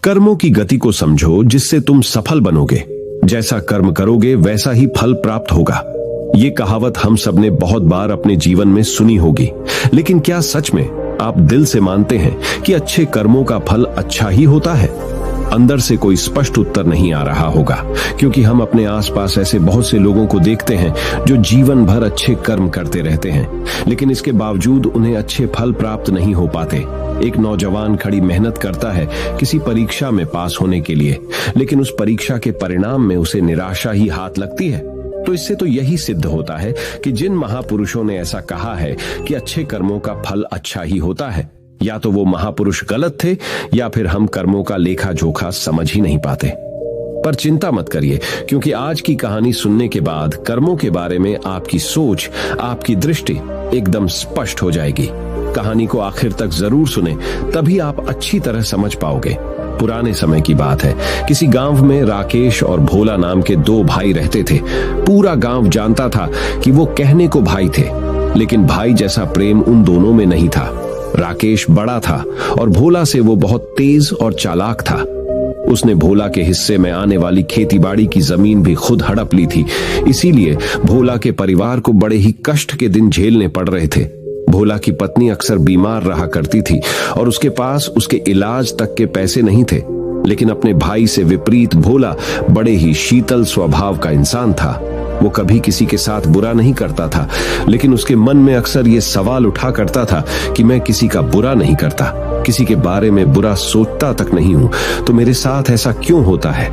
कर्मों की गति को समझो जिससे तुम सफल बनोगे। जैसा कर्म करोगे वैसा ही फल प्राप्त होगा। ये कहावत हम सबने बहुत बार अपने जीवन में सुनी होगी, लेकिन क्या सच में आप दिल से मानते हैं कि अच्छे कर्मों का फल अच्छा ही होता है? अंदर से कोई स्पष्ट उत्तर नहीं आ रहा होगा, क्योंकि हम अपने आसपास ऐसे बहुत से लोगों को देखते हैं जो जीवन भर अच्छे कर्म करते रहते हैं, लेकिन इसके बावजूद उन्हें अच्छे फल प्राप्त नहीं हो पाते। एक नौजवान कड़ी मेहनत करता है किसी परीक्षा में पास होने के लिए, लेकिन उस परीक्षा के परिणाम में उसे निराशा ही हाथ लगती है। तो इससे तो यही सिद्ध होता है कि जिन महापुरुषों ने ऐसा कहा है कि अच्छे कर्मों का फल अच्छा ही होता है, या तो वो महापुरुष गलत थे या फिर हम कर्मों का लेखा जोखा समझ ही नहीं पाते। पर चिंता मत करिए, क्योंकि आज की कहानी सुनने के बाद कर्मों के बारे में आपकी सोच, आपकी दृष्टि एकदम स्पष्ट हो जाएगी। कहानी को आखिर तक जरूर सुने, तभी आप अच्छी तरह समझ पाओगे। पुराने समय की बात है। किसी गांव में राकेश और भोला नाम के दो भाई रहते थे। पूरा गांव जानता था कि वो कहने को भाई थे, लेकिन भाई जैसा प्रेम उन दोनों में नहीं था। राकेश बड़ा था और भोला से वो बहुत तेज और चालाक था। उसने भोला के हिस्से में आने वाली खेतीबाड़ी की जमीन भी खुद हड़प ली थी। इसीलिए भोला के परिवार को बड़े ही कष्ट के दिन झेलने पड़ रहे थे। भोला की पत्नी अक्सर बीमार रहा करती थी और उसके पास उसके इलाज तक के पैसे नहीं थे। लेकिन अपने भाई से विपरीत भोला बड़े ही शीतल स्वभाव का इंसान था। वो कभी किसी के साथ बुरा नहीं करता था, लेकिन उसके मन में अक्सर ये सवाल उठा करता था कि मैं किसी का बुरा नहीं करता, किसी के बारे में बुरा सोचता तक नहीं हूं, तो मेरे साथ ऐसा क्यों होता है?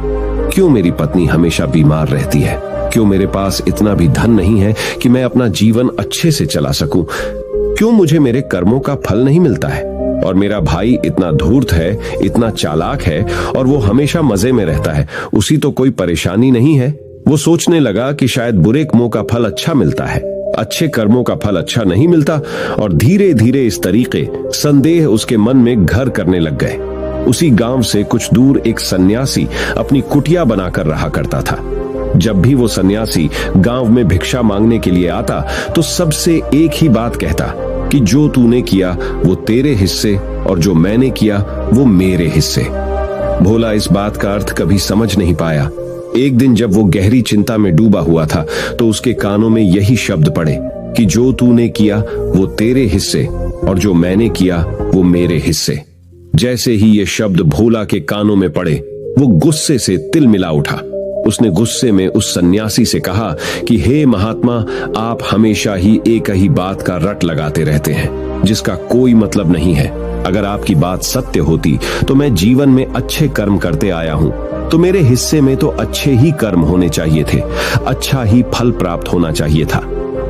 क्यों मेरी पत्नी हमेशा बीमार रहती है? क्यों मेरे पास इतना भी धन नहीं है कि मैं अपना जीवन अच्छे से चला सकूं? क्यों मुझे मेरे कर्मों का फल नहीं मिलता है? और मेरा भाई इतना धूर्त है, इतना चालाक है और वो हमेशा मजे में रहता है, उसी तो कोई परेशानी नहीं है। वो सोचने लगा कि शायद बुरे कर्मों का फल अच्छा मिलता है, अच्छे कर्मों का फल अच्छा नहीं मिलता, और धीरे धीरे इस तरीके संदेह उसके मन में घर करने लग गए। उसी गांव से कुछ दूर एक सन्यासी अपनी कुटिया बनाकर रहा करता था। जब भी वो सन्यासी गांव में भिक्षा मांगने के लिए आता तो सबसे एक ही बात कहता कि जो तूने किया वो तेरे हिस्से और जो मैंने किया वो मेरे हिस्से। भोला इस बात का अर्थ कभी समझ नहीं पाया। एक दिन जब वो गहरी चिंता में डूबा हुआ था तो उसके कानों में यही शब्द पड़े कि जो तूने किया वो तेरे हिस्से और जो मैंने किया वो मेरे हिस्से। जैसे ही ये शब्द भोला के कानों में पड़े, वो गुस्से से तिलमिला उठा। उसने गुस्से में उस सन्यासी से कहा कि हे महात्मा, आप हमेशा ही एक ही बात का रट लगाते रहते हैं जिसका कोई मतलब नहीं है। अगर आपकी बात सत्य होती तो मैं जीवन में अच्छे कर्म करते आया हूं, तो मेरे हिस्से में तो अच्छे ही कर्म होने चाहिए थे, अच्छा ही फल प्राप्त होना चाहिए था।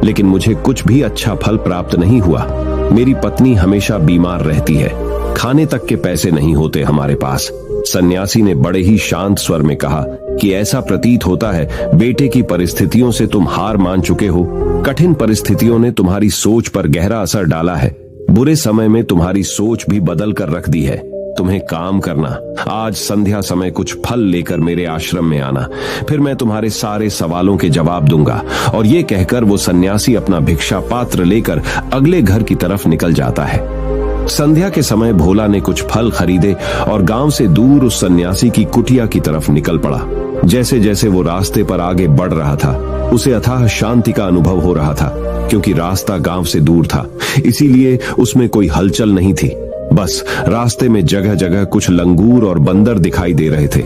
लेकिन मुझे कुछ भी अच्छा फल प्राप्त नहीं हुआ। मेरी पत्नी हमेशा बीमार रहती है, खाने तक के पैसे नहीं होते हमारे पास। सन्यासी ने बड़े ही शांत स्वर में कहा कि ऐसा प्रतीत होता है बेटे की परिस्थितियों से तुम हार मान चुके हो। कठिन परिस्थितियों ने तुम्हारी सोच पर गहरा असर डाला है। बुरे समय में तुम्हारी सोच भी बदल कर रख दी है। तुम्हें काम करना, आज संध्या समय कुछ फल लेकर मेरे आश्रम में आना, फिर मैं तुम्हारे सारे सवालों के जवाब दूंगा। और ये कहकर वो सन्यासी अपना भिक्षा पात्र लेकर अगले घर की तरफ निकल जाता है। संध्या के समय भोला ने कुछ फल खरीदे और गांव से दूर उस सन्यासी की कुटिया की तरफ निकल पड़ा। जैसे जैसे वो रास्ते पर आगे बढ़ रहा था, उसे अथाह शांति का अनुभव हो रहा था, क्योंकि रास्ता गांव से दूर था, इसीलिए उसमें कोई हलचल नहीं थी। बस रास्ते में जगह जगह कुछ लंगूर और बंदर दिखाई दे रहे थे।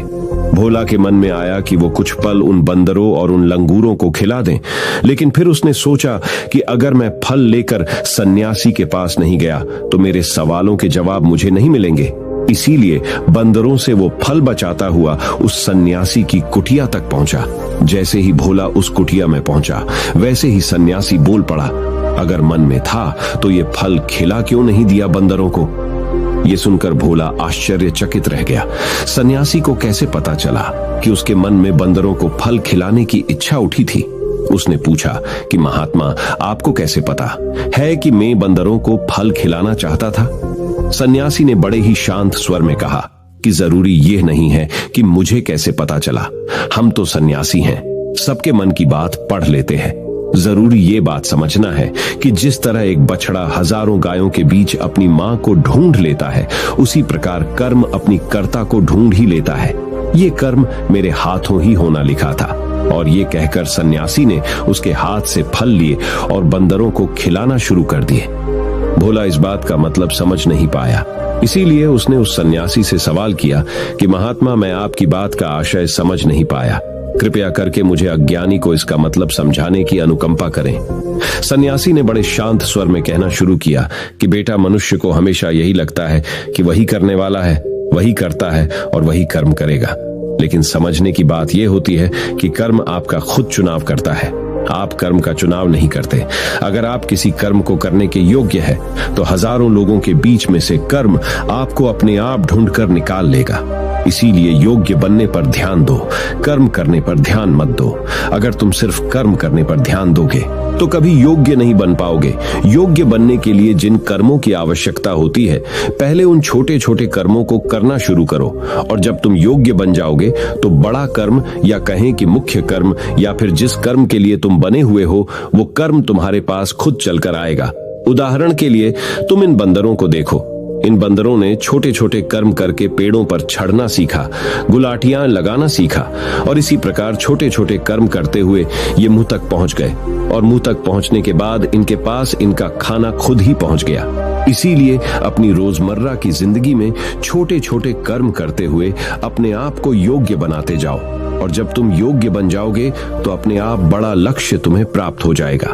भोला के मन में आया कि वो कुछ पल उन बंदरों और उन लंगूरों को खिला दें, लेकिन फिर उसने सोचा कि अगर मैं फल लेकर सन्यासी के पास नहीं गया तो मेरे सवालों के जवाब मुझे नहीं मिलेंगे। इसीलिए बंदरों से वो फल बचाता हुआ उस सन्यासी की कुटिया तक पहुंचा। जैसे ही भोला उस कुटिया में पहुंचा, वैसे ही सन्यासी बोल पड़ा, अगर मन में था तो ये फल खिला क्यों नहीं दिया बंदरों को? ये सुनकर भोला आश्चर्यचकित रह गया। सन्यासी को कैसे पता चला कि उसके मन में बंदरों को फल खिलाने की इच्छा उठी थी? उसने पूछा कि महात्मा, आपको कैसे पता है कि मैं बंदरों को फल खिलाना चाहता था? सन्यासी ने बड़े ही शांत स्वर में कहा कि जरूरी यह नहीं है कि मुझे कैसे पता चला। हम तो सन्यासी हैं, सबके मन की बात पढ़ लेते हैं। जरूरी ये बात समझना है कि जिस तरह एक बछड़ा हजारों गायों के बीच अपनी मां को ढूंढ लेता है, उसी प्रकार कर्म अपनी कर्ता को ढूंढ ही लेता है। ये कर्म मेरे हाथों ही होना लिखा था। और ये कहकर सन्यासी ने उसके हाथ से फल लिए और बंदरों को खिलाना शुरू कर दिए। भोला इस बात का मतलब समझ नहीं पाया, इसीलिए उसने उस सन्यासी से सवाल किया कि महात्मा, मैं आपकी बात का आशय समझ नहीं पाया, कृपया करके मुझे अज्ञानी को इसका मतलब समझाने की अनुकंपा करें। सन्यासी ने बड़े शांत स्वर में कहना शुरू किया कि बेटा, मनुष्य को हमेशा यही लगता है कि वही करने वाला है, वही करता है और वही कर्म करेगा। लेकिन समझने की बात यह होती है कि कर्म आपका खुद चुनाव करता है, आप कर्म का चुनाव नहीं करते। अगर आप किसी कर्म को करने के योग्य है तो हजारों लोगों के बीच में से कर्म आपको अपने आप ढूंढकर निकाल लेगा। इसीलिए योग्य बनने पर ध्यान दो, कर्म करने पर ध्यान मत दो। अगर तुम सिर्फ कर्म करने पर ध्यान दोगे तो कभी योग्य नहीं बन पाओगे। योग्य बनने के लिए जिन कर्मों की आवश्यकता होती है, पहले उन छोटे छोटे कर्मों को करना शुरू करो, और जब तुम योग्य बन जाओगे तो बड़ा कर्म, या कहें कि मुख्य कर्म, या फिर जिस कर्म के लिए तुम बने हुए हो, वो कर्म तुम्हारे पास खुद चलकर आएगा। उदाहरण के लिए तुम इन बंदरों को देखो। इन बंदरों ने छोटे छोटे कर्म करके पेड़ों पर चढ़ना सीखा, गुलाटियां लगाना सीखा, और इसी प्रकार छोटे छोटे कर्म करते हुए ये मुंह तक पहुंच गए, और मुंह तक पहुंचने के बाद इनके पास इनका खाना खुद ही पहुंच गया। इसीलिए अपनी रोजमर्रा की जिंदगी में छोटे छोटे कर्म करते हुए अपने आप को योग्य बनाते जाओ, और जब तुम योग्य बन जाओगे तो अपने आप बड़ा लक्ष्य तुम्हें प्राप्त हो जाएगा।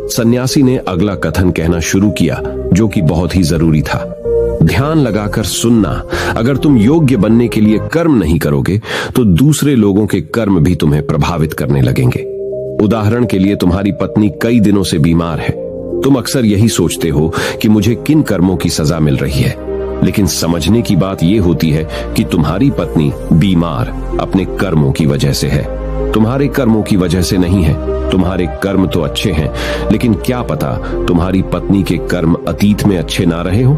सन्यासी ने अगला कथन कहना शुरू किया, जो कि बहुत ही जरूरी था। ध्यान लगाकर सुनना, अगर तुम योग्य बनने के लिए कर्म नहीं करोगे तो दूसरे लोगों के कर्म भी तुम्हें प्रभावित करने लगेंगे। उदाहरण के लिए तुम्हारी पत्नी कई दिनों से बीमार है। तुम अक्सर यही सोचते हो कि मुझे किन कर्मों की सजा मिल रही है, लेकिन समझने की बात यह होती है कि तुम्हारी पत्नी बीमार अपने कर्मों की वजह से है, तुम्हारे कर्मों की वजह से नहीं है। तुम्हारे कर्म तो अच्छे हैं, लेकिन क्या पता तुम्हारी पत्नी के कर्म अतीत में अच्छे ना रहे हो,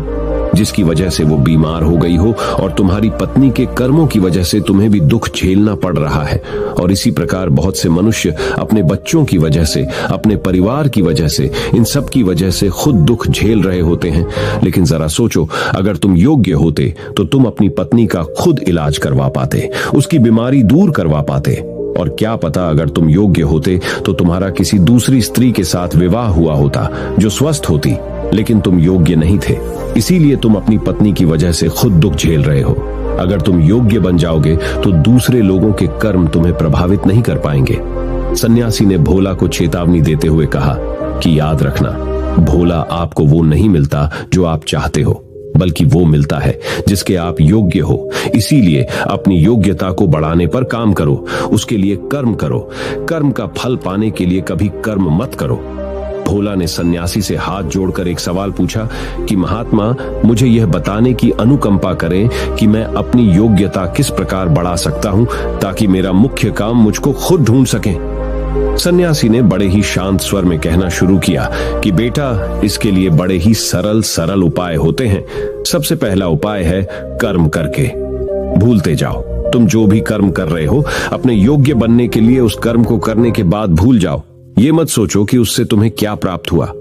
जिसकी वजह से वो बीमार हो गई हो, और तुम्हारी पत्नी के कर्मों की वजह से तुम्हें भी दुख झेलना पड़ रहा है। और इसी प्रकार बहुत से मनुष्य अपने बच्चों की वजह से, अपने परिवार की वजह से, इन सब की वजह से खुद दुख झेल रहे होते हैं। लेकिन जरा सोचो, अगर तुम योग्य होते तो तुम अपनी पत्नी का खुद इलाज करवा पाते, उसकी बीमारी दूर करवा पाते। और क्या पता अगर तुम योग्य होते तो तुम्हारा किसी दूसरी स्त्री के साथ विवाह हुआ होता जो स्वस्थ होती, लेकिन तुम योग्य नहीं थे, इसीलिए तुम अपनी पत्नी की वजह से खुद दुख झेल रहे हो। अगर तुम योग्य बन जाओगे तो दूसरे लोगों के कर्म तुम्हें प्रभावित नहीं कर पाएंगे। सन्यासी ने भोला को चेतावनी देते हुए कहा कि याद रखना, भोला आपको वो नहीं मिलता जो आप चाहते हो, बल्कि वो मिलता है जिसके आप योग्य हो। इसीलिए अपनी योग्यता को बढ़ाने पर काम करो, उसके लिए कर्म करो। कर्म का फल पाने के लिए कभी कर्म मत करो। भोला ने सन्यासी से हाथ जोड़कर एक सवाल पूछा कि महात्मा, मुझे यह बताने की अनुकंपा करें कि मैं अपनी योग्यता किस प्रकार बढ़ा सकता हूं ताकि मेरा मुख्य काम मुझको खुद ढूंढ सके। सन्यासी ने बड़े ही शांत स्वर में कहना शुरू किया कि बेटा, इसके लिए बड़े ही सरल उपाय होते हैं। सबसे पहला उपाय है कर्म करके भूलते जाओ। तुम जो भी कर्म कर रहे हो, अपने योग्य बनने के लिए उस कर्म को करने के बाद भूल जाओ। ये मत सोचो कि उससे तुम्हें क्या प्राप्त हुआ।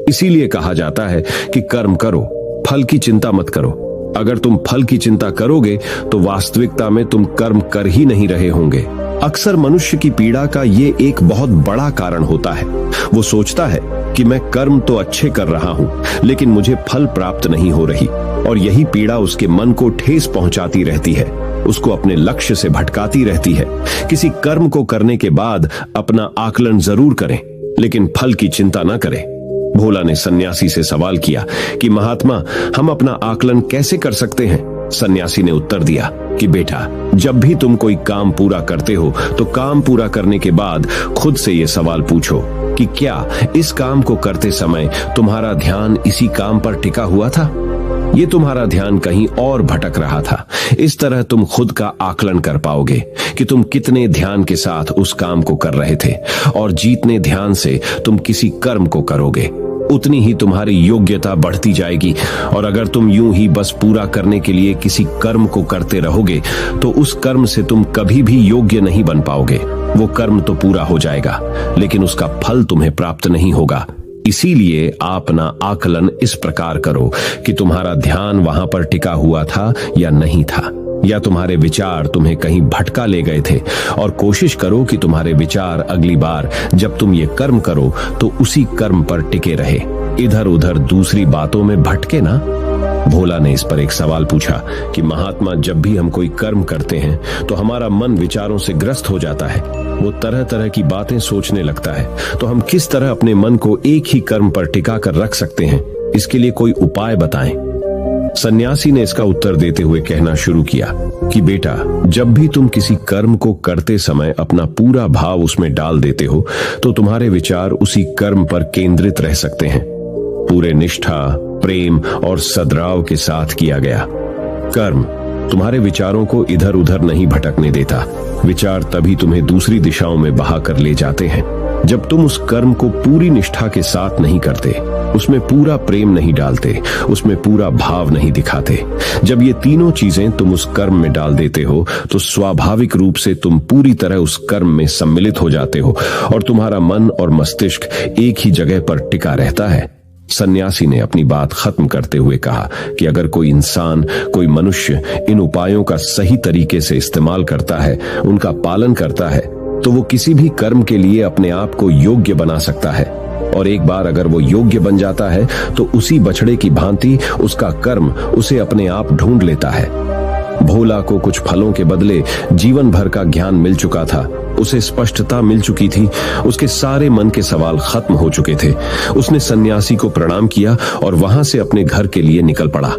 इसीलिए कहा जाता है कि कर्म करो, फल की चिंता मत करो। अगर तुम फल की चिंता करोगे तो वास्तविकता में तुम कर्म कर ही नहीं रहे होंगे। अक्सर मनुष्य की पीड़ा का ये एक बहुत बड़ा कारण होता है। वो सोचता है कि मैं कर्म तो अच्छे कर रहा हूं, लेकिन मुझे फल प्राप्त नहीं हो रही, और यही पीड़ा उसके मन को ठेस पहुंचाती रहती है, उसको अपने लक्ष्य से भटकाती रहती है। किसी कर्म को करने के बाद अपना आकलन जरूर करें, लेकिन फल की चिंता न करें। भोला ने सन्यासी से सवाल किया कि महात्मा, हम अपना आकलन कैसे कर सकते हैं? सन्यासी ने उत्तर दिया कि बेटा, जब भी तुम कोई काम पूरा करते हो तो काम पूरा करने के बाद खुद से ये सवाल पूछो कि क्या इस काम को करते समय तुम्हारा ध्यान इसी काम पर टिका हुआ था? ये तुम्हारा ध्यान कहीं और भटक रहा था। इस तरह तुम खुद का आकलन कर पाओगे कि तुम कितने ध्यान के साथ उस काम को कर रहे थे, और जितने ध्यान से तुम किसी कर्म को करोगे उतनी ही तुम्हारी योग्यता बढ़ती जाएगी। और अगर तुम यूं ही बस पूरा करने के लिए किसी कर्म को करते रहोगे तो उस कर्म से तुम कभी भी योग्य नहीं बन पाओगे। वो कर्म तो पूरा हो जाएगा, लेकिन उसका फल तुम्हें प्राप्त नहीं होगा। इसीलिए आप ना आकलन इस प्रकार करो कि तुम्हारा ध्यान वहां पर टिका हुआ था या नहीं था, या तुम्हारे विचार तुम्हें कहीं भटका ले गए थे, और कोशिश करो कि तुम्हारे विचार अगली बार जब तुम ये कर्म करो तो उसी कर्म पर टिके रहे, इधर उधर दूसरी बातों में भटके ना। भोला ने इस पर एक सवाल पूछा कि महात्मा, जब भी हम कोई कर्म करते हैं तो हमारा मन विचारों से ग्रस्त हो जाता है, वो तरह तरह की बातें सोचने लगता है, तो हम किस तरह अपने मन को एक ही कर्म पर टिका कर रख सकते हैं? इसके लिए कोई उपाय बताएं। सन्यासी ने इसका उत्तर देते हुए कहना शुरू किया कि बेटा, जब भी तुम किसी कर्म को करते समय अपना पूरा भाव उसमें डाल देते हो तो तुम्हारे विचार उसी कर्म पर केंद्रित रह सकते हैं। पूरे निष्ठा, प्रेम और सद्भाव के साथ किया गया कर्म तुम्हारे विचारों को इधर उधर नहीं भटकने देता। विचार तभी तुम्हें दूसरी दिशाओं में बहा कर ले जाते हैं जब तुम उस कर्म को पूरी निष्ठा के साथ नहीं करते, उसमें पूरा प्रेम नहीं डालते, उसमें पूरा भाव नहीं दिखाते। जब ये तीनों चीजें तुम उस कर्म में डाल देते हो तो स्वाभाविक रूप से तुम पूरी तरह उस कर्म में सम्मिलित हो जाते हो और तुम्हारा मन और मस्तिष्क एक ही जगह पर टिका रहता है। सन्यासी ने अपनी बात खत्म करते हुए कहा कि अगर कोई इंसान, कोई मनुष्य इन उपायों का सही तरीके से इस्तेमाल करता है, उनका पालन करता है, तो वो किसी भी कर्म के लिए अपने आप को योग्य बना सकता है। और एक बार अगर वो योग्य बन जाता है तो उसी बछड़े की भांति उसका कर्म उसे अपने आप ढूंढ लेता है। भोला को कुछ फलों के बदले जीवन भर का ज्ञान मिल चुका था, उसे स्पष्टता मिल चुकी थी, उसके सारे मन के सवाल खत्म हो चुके थे। उसने सन्यासी को प्रणाम किया और वहां से अपने घर के लिए निकल पड़ा।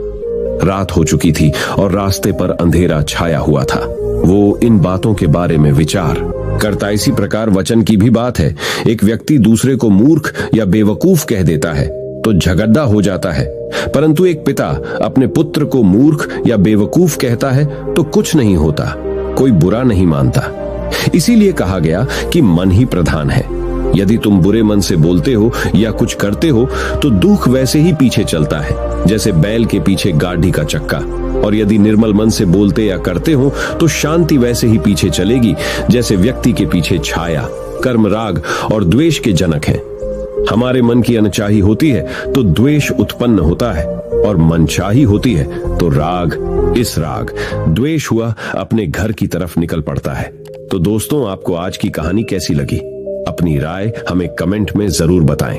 रात हो चुकी थी और रास्ते पर अंधेरा छाया हुआ था। वो इन बातों के बारे में विचार करता। इसी प्रकार वचन की भी बात है। एक व्यक्ति दूसरे को मूर्ख या बेवकूफ कह देता है तो झगड़ा हो जाता है, परंतु एक पिता अपने पुत्र को मूर्ख या बेवकूफ कहता है तो कुछ नहीं होता, कोई बुरा नहीं मानता। इसीलिए कहा गया कि मन ही प्रधान है। यदि तुम बुरे मन से बोलते हो या कुछ करते हो तो दुख वैसे ही पीछे चलता है जैसे बैल के पीछे गाड़ी का चक्का, और यदि निर्मल मन से बोलते या करते हो तो शांति वैसे ही पीछे चलेगी जैसे व्यक्ति के पीछे छाया। कर्म राग और द्वेष के जनक हैं। हमारे मन की अनचाही होती है तो द्वेष उत्पन्न होता है, और मनचाही होती है तो राग। इस राग द्वेष हुआ अपने घर की तरफ निकल पड़ता है। तो दोस्तों, आपको आज की कहानी कैसी लगी? अपनी राय हमें कमेंट में जरूर बताएं।